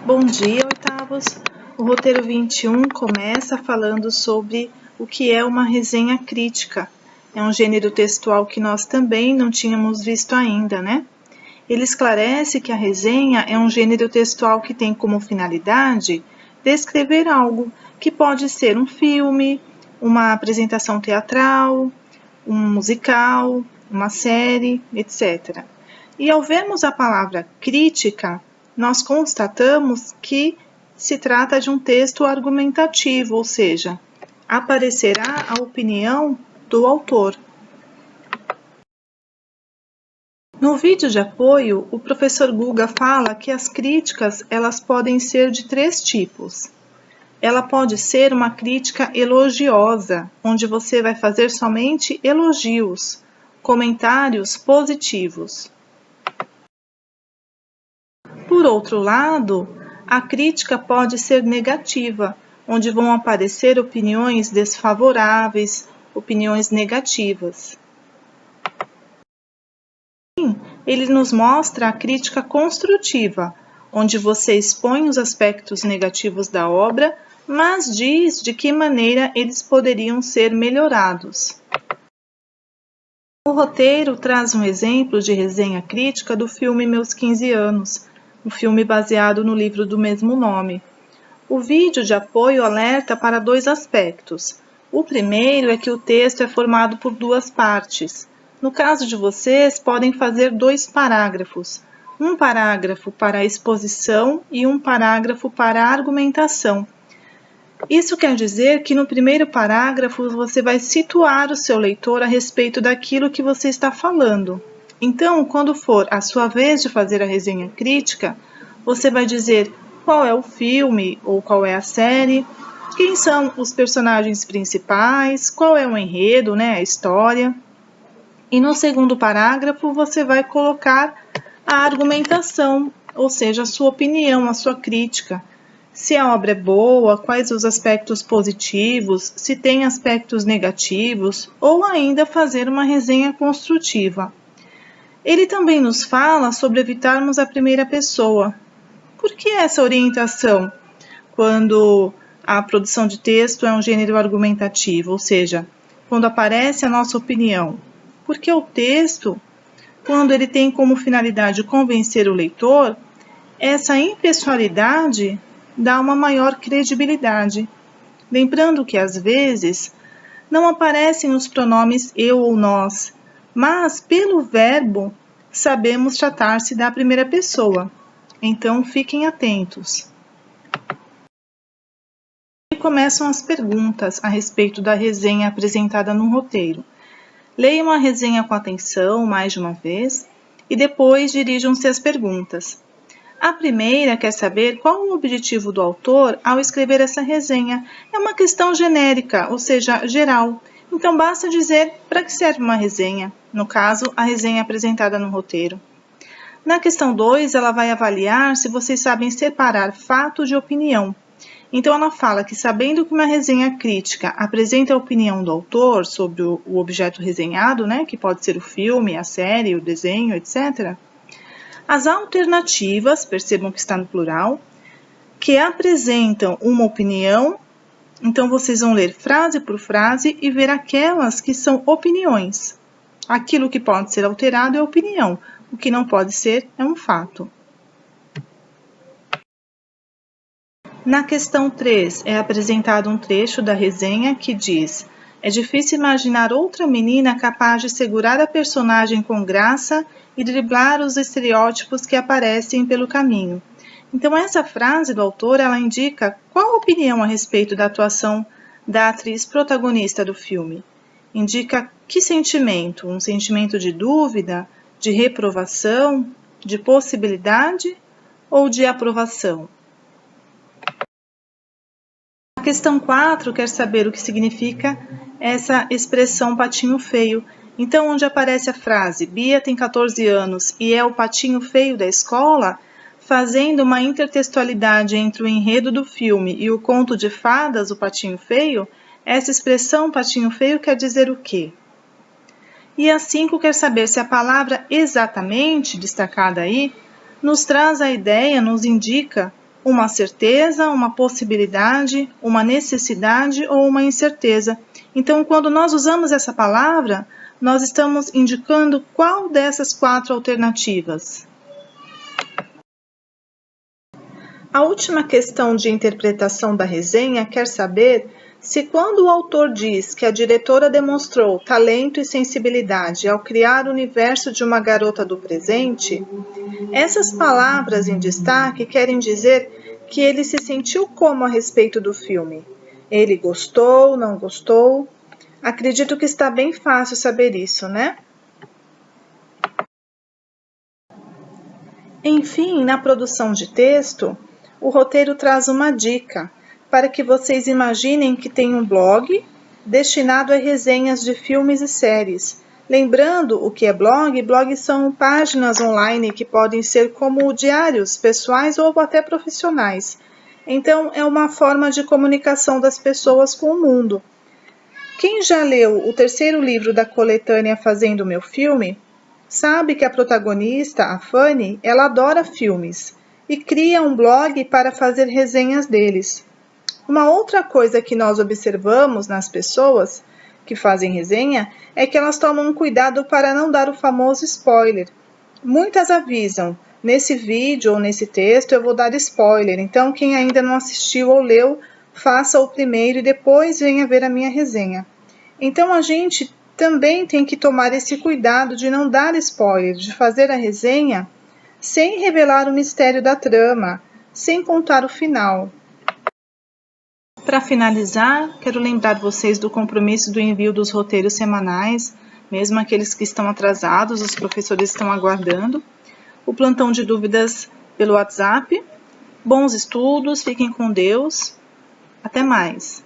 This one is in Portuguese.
Bom dia, oitavos! O roteiro 21 começa falando sobre o que é uma resenha crítica. É um gênero textual que nós também não tínhamos visto ainda, né? Ele esclarece que a resenha é um gênero textual que tem como finalidade descrever algo, que pode ser um filme, uma apresentação teatral, um musical, uma série, etc. E ao vermos a palavra crítica, nós constatamos que se trata de um texto argumentativo, ou seja, aparecerá a opinião do autor. No vídeo de apoio, o professor Guga fala que as críticas elas podem ser de 3 tipos. Ela pode ser uma crítica elogiosa, onde você vai fazer somente elogios, comentários positivos. Por outro lado, a crítica pode ser negativa, onde vão aparecer opiniões desfavoráveis, opiniões negativas. Ele nos mostra a crítica construtiva, onde você expõe os aspectos negativos da obra, mas diz de que maneira eles poderiam ser melhorados. O roteiro traz um exemplo de resenha crítica do filme Meus 15 Anos, um filme baseado no livro do mesmo nome. O vídeo de apoio alerta para 2 aspectos. O primeiro é que o texto é formado por 2 partes. No caso de vocês, podem fazer 2 parágrafos. Um parágrafo para a exposição e um parágrafo para a argumentação. Isso quer dizer que no primeiro parágrafo você vai situar o seu leitor a respeito daquilo que você está falando. Então, quando for a sua vez de fazer a resenha crítica, você vai dizer qual é o filme ou qual é a série, quem são os personagens principais, qual é o enredo, a história. E no segundo parágrafo você vai colocar a argumentação, ou seja, a sua opinião, a sua crítica. Se a obra é boa, quais os aspectos positivos, se tem aspectos negativos, ou ainda fazer uma resenha construtiva. Ele também nos fala sobre evitarmos a primeira pessoa. Por que essa orientação quando a produção de texto é um gênero argumentativo, ou seja, quando aparece a nossa opinião? Porque o texto, quando ele tem como finalidade convencer o leitor, essa impessoalidade dá uma maior credibilidade. Lembrando que, às vezes, não aparecem os pronomes eu ou nós, mas, pelo verbo, sabemos tratar-se da primeira pessoa. Então, fiquem atentos. E começam as perguntas a respeito da resenha apresentada no roteiro. Leiam a resenha com atenção mais de uma vez e depois dirijam-se às perguntas. A primeira quer saber qual o objetivo do autor ao escrever essa resenha. É uma questão genérica, ou seja, geral. Então basta dizer para que serve uma resenha, no caso, a resenha apresentada no roteiro. Na questão 2, ela vai avaliar se vocês sabem separar fato de opinião. Então ela fala que, sabendo que uma resenha crítica apresenta a opinião do autor sobre o objeto resenhado, que pode ser o filme, a série, o desenho, etc., as alternativas, percebam que está no plural, que apresentam uma opinião, então vocês vão ler frase por frase e ver aquelas que são opiniões. Aquilo que pode ser alterado é opinião, o que não pode ser é um fato. Na questão 3, é apresentado um trecho da resenha que diz: é difícil imaginar outra menina capaz de segurar a personagem com graça e driblar os estereótipos que aparecem pelo caminho. Então, essa frase do autor, ela indica qual a opinião a respeito da atuação da atriz protagonista do filme. Indica que sentimento? Um sentimento de dúvida, de reprovação, de possibilidade ou de aprovação? A questão 4 quer saber o que significa essa expressão patinho feio. Então, onde aparece a frase Bia tem 14 anos e é o patinho feio da escola, fazendo uma intertextualidade entre o enredo do filme e o conto de fadas, o patinho feio, essa expressão patinho feio quer dizer o quê? E a 5 quer saber se a palavra exatamente, destacada aí, nos traz a ideia, nos indica uma certeza, uma possibilidade, uma necessidade ou uma incerteza. Então, quando nós usamos essa palavra, nós estamos indicando qual dessas 4 alternativas. A última questão de interpretação da resenha quer saber se, quando o autor diz que a diretora demonstrou talento e sensibilidade ao criar o universo de uma garota do presente, essas palavras em destaque querem dizer que ele se sentiu como a respeito do filme. Ele gostou, não gostou? Acredito que está bem fácil saber isso, né? Enfim, na produção de texto, o roteiro traz uma dica para que vocês imaginem que tem um blog destinado a resenhas de filmes e séries. Lembrando o que é blog? Blogs são páginas online que podem ser como diários pessoais ou até profissionais. Então, é uma forma de comunicação das pessoas com o mundo. Quem já leu o 3º livro da coletânea Fazendo Meu Filme, sabe que a protagonista, a Fanny, ela adora filmes e cria um blog para fazer resenhas deles. Uma outra coisa que nós observamos nas pessoas que fazem resenha é que elas tomam cuidado para não dar o famoso spoiler. Muitas avisam, nesse vídeo ou nesse texto eu vou dar spoiler, então quem ainda não assistiu ou leu, faça o primeiro e depois venha ver a minha resenha. Então a gente também tem que tomar esse cuidado de não dar spoiler, de fazer a resenha sem revelar o mistério da trama, sem contar o final. Para finalizar, quero lembrar vocês do compromisso do envio dos roteiros semanais, mesmo aqueles que estão atrasados, os professores estão aguardando. O plantão de dúvidas pelo WhatsApp. Bons estudos, fiquem com Deus. Até mais!